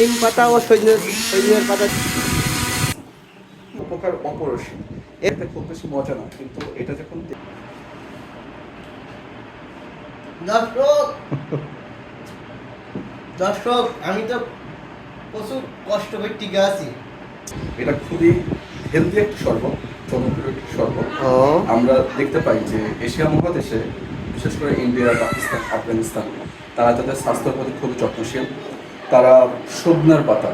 নিম পাতা ও সজনের পাতা উপকার অপরসীম। এতে খুব বেশি মজা না, কিন্তু এটা যখন দর্শক দর্শক আমি তো প্রচুর কষ্ট করে টিকে আছি। এটা খুবই হেলদি একটা শরবত, জনপ্রিয় একটি শরবত। আমরা দেখতে পাই যে এশিয়া মহাদেশে, বিশেষ করে ইন্ডিয়া, পাকিস্তান, আফগানিস্তান, তারা তাদের স্বাস্থ্যের প্রতি খুবই যত্নশীল। তারা সজনার পাতা,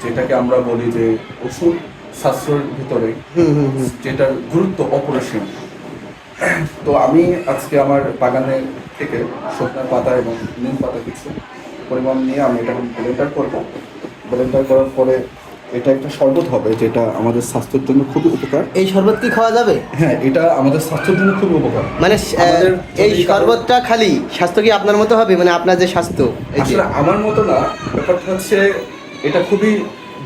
যেটাকে আমরা বলি যে ওষুধ শাস্ত্রের ভিতরে, যেটার গুরুত্ব অপরিসীম। তো আমি আজকে আমার বাগানে থেকে সজনার পাতা এবং নিম পাতা কিছু পরিমাণ নিয়ে আমি এটা ব্লেন্ডার করবো। ব্লেন্ডার করার পরে এটা একটা শরবত হবে, যেটা আমাদের স্বাস্থ্যের জন্য খুবই উপকার। এই শরবত কি খাওয়া যাবে? হ্যাঁ, এটা আমাদের স্বাস্থ্যের জন্য খুবই উপকার। মানে এই শরবতটা খালি স্বাস্থ্য কি আপনার মতো হবে? মানে আপনার যে স্বাস্থ্য, আসলে আমার মতো না, ব্যাপারটা হচ্ছে এটা খুবই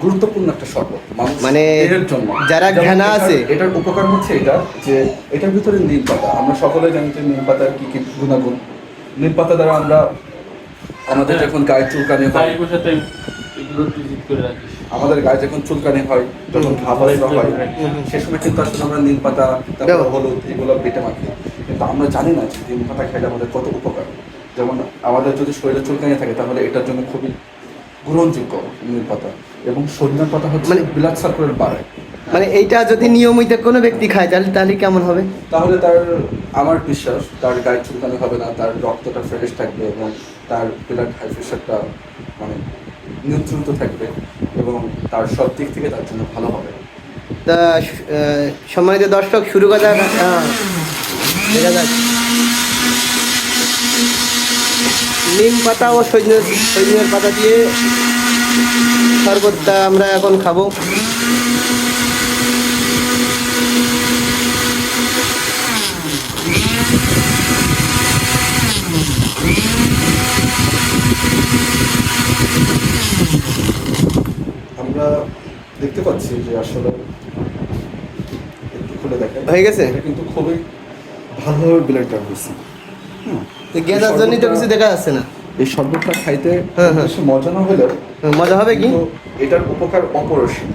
গুরুত্বপূর্ণ একটা শরবত মানে এর জন্য। যারা ঘৃণা আছে, এটার উপকার হচ্ছে এটা যে এটার ভিতরে নিম পাতা। আমরা সকলে জানি যে নিম পাতার কি কি গুণাগুণ। নিম পাতা দ্বারা আমরা আমাদের যখন গায়ে চুলকানি হয়, আমাদের গায়ে যখন চুলকানি হয়, যখন ঘাবড়া হয়, সে সময় কিন্তু আসলে আমরা নিম পাতা, তারপর হলুদ, এগুলো বেটে মাখি। কিন্তু আমরা জানি না যে নিম পাতা খাইলে আমাদের কত উপকার। যেমন আমাদের যদি শরীরে চুলকানি থাকে, তাহলে এটার জন্য খুবই গ্রহণযোগ্য নিম পাতা। এবং সজনের পাতা হচ্ছে মানে ব্লাড সার্কুলেট বাড়ায়। মানে এইটা যদি নিয়মিত কোনো ব্যক্তি খায় তাহলে কেমন হবে? তাহলে তার, আমার বিশ্বাস, তার গায়ে চুলকানি হবে না, তার রক্তটা ফ্রেশ থাকবে এবং তার ব্লাড হাই প্রেশারটা মানে নিয়ন্ত্রিত থাকবে এবং তার সব দিক থেকে তার জন্য ভালো হবে। তা সম্মানিত দর্শক, শুরু করা যাক। দেখা যাক। নিম পাতা ও সজনের পাতা দিয়ে শরবতটা আমরা এখন খাবো। আমরা দেখতে পাচ্ছি যে আসলে একটু খুলে দেখেন, হয়ে গেছে, এটা কিন্তু খুবই ভালোভাবে ব্লেন্ডার হয়েছে। গেঁদার জন্য তো কিছু দেখা যাচ্ছে না। এই শরবতটা খাইতে বেশি মজা না হলেও মজা হবে কি, এটার উপকার অপরিসীম।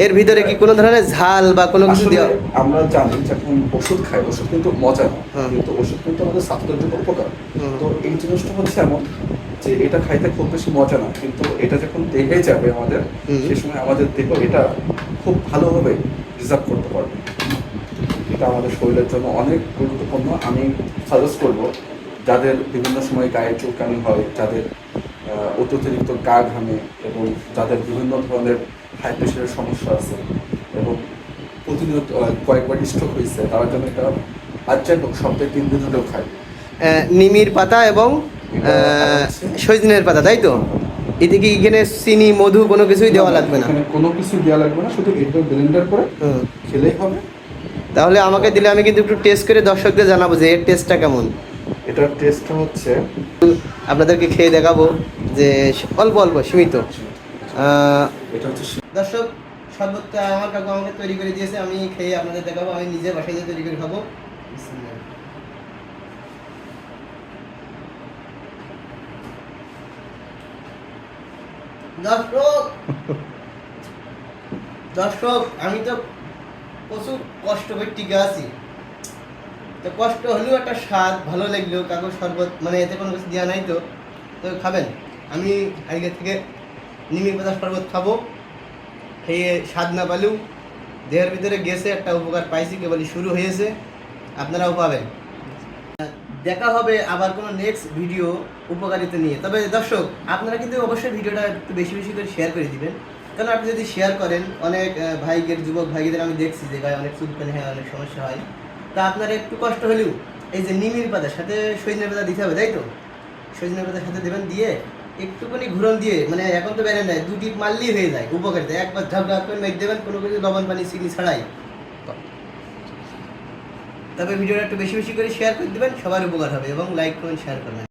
এর ভিতরে কি কোনো ধরনের ঝাল বা কোনো কিছু দেওয়া? আমরা জানি যখন ওষুধ খাই, ওষুধ কিন্তু মজা না, কিন্তু ওষুধ কিন্তু আমাদের স্বাস্থ্যের জন্য উপকার। তো এই জিনিসটা হচ্ছে এমন যে এটা খাইতে খুব বেশি মজা না, কিন্তু এটা যখন দেহে যাবে আমাদের, সে সময় আমাদের দেহ এটা খুব ভালোভাবে রিজার্ভ করতে পারবে। এটা আমাদের শরীরের জন্য অনেক গুরুত্বপূর্ণ। আমি সাজেস্ট করব, যাদের বিভিন্ন সময় গায়ে চুলকানি হয়, যাদের অতিরিক্ত গা ঘামে এবং যাদের বিভিন্ন ধরনের হাই প্রেশারের সমস্যা আছে এবং প্রতিনিয়ত কয়েকবার স্ট্রোক হয়েছে, তারা যেন এটা আজ যাই হোক সপ্তাহে 3 দিন হলেও খায়। নিমির পাতা এবং সজনের পাতা, তাই তো? এতে কি এখানে চিনি, মধু কোনো কিছুই দেওয়া লাগবে না? কোনো কিছু দেওয়া লাগবে না, শুধু এটা ব্লেন্ডার করে খেলেই হবে। তাহলে আমাকে দিলে আমি কিন্তু একটু টেস্ট করে দর্শকদের জানাবো যে এর টেস্টটা কেমন। এটার টেস্টটা হচ্ছে, আপনাদেরকে খেয়ে দেখাবো যে অল্প অল্প সীমিত। এটা হচ্ছে দর্শক, শরবতটা আমার কাকু আমাকে তৈরি করে দিয়েছে, আমি খেয়ে আপনাদের দেখাবো। আমি নিজে বাসায় গিয়ে তৈরি করে খাবো। দর্শক দর্শক আমি তো প্রচুর কষ্ট করে টিকে আছি। তো কষ্ট হলেও একটা স্বাদ ভালো লাগলো। কাকুর শরবত মানে এতে কোনো কিছু দেওয়া নাই, তো তো খাবেন। আমি আজকে থেকে নিমের পাতা শরবত খাবো। খেয়ে স্বাদ না পেলেও দেহের ভিতরে গেছে, একটা উপকার পাইছি, কেবলই শুরু হয়েছে, আপনারাও পাবেন। দেখা হবে আবার কোনো নেক্সট ভিডিও উপকারিতা নিয়ে। তবে দর্শক, আপনারা কিন্তু অবশ্যই ভিডিওটা একটু বেশি বেশি করে শেয়ার করে দিবেন, কারণ আপনি যদি শেয়ার করেন, অনেক ভাইদের, যুবক ভাইদের আমি দেখছি যে গায়ে অনেক চুলকানি হয়, অনেক সমস্যা হয়। তা আপনারা একটু কষ্ট হলেও এই যে নিমের পাতা সাথে সজনের পাতা দিতে হবে, তাই তো? সজনের পাতার সাথে দেবেন, দিয়ে একটুখানি ঘুরন দিয়ে, মানে এখন তো বেড়ে নেয়, 2 টিপ মারলেই হয়ে যায় উপকারিতা। একবার ঝাপঝাপ করে মেঘ দেবেন, কোনো কিছু লবণ পানি চিনি ছাড়াই। তবে ভিডিওটা একটু বেশি বেশি করে শেয়ার করে দেবেন, সবার উপকার হবে, এবং লাইক কমেন্ট শেয়ার করবেন।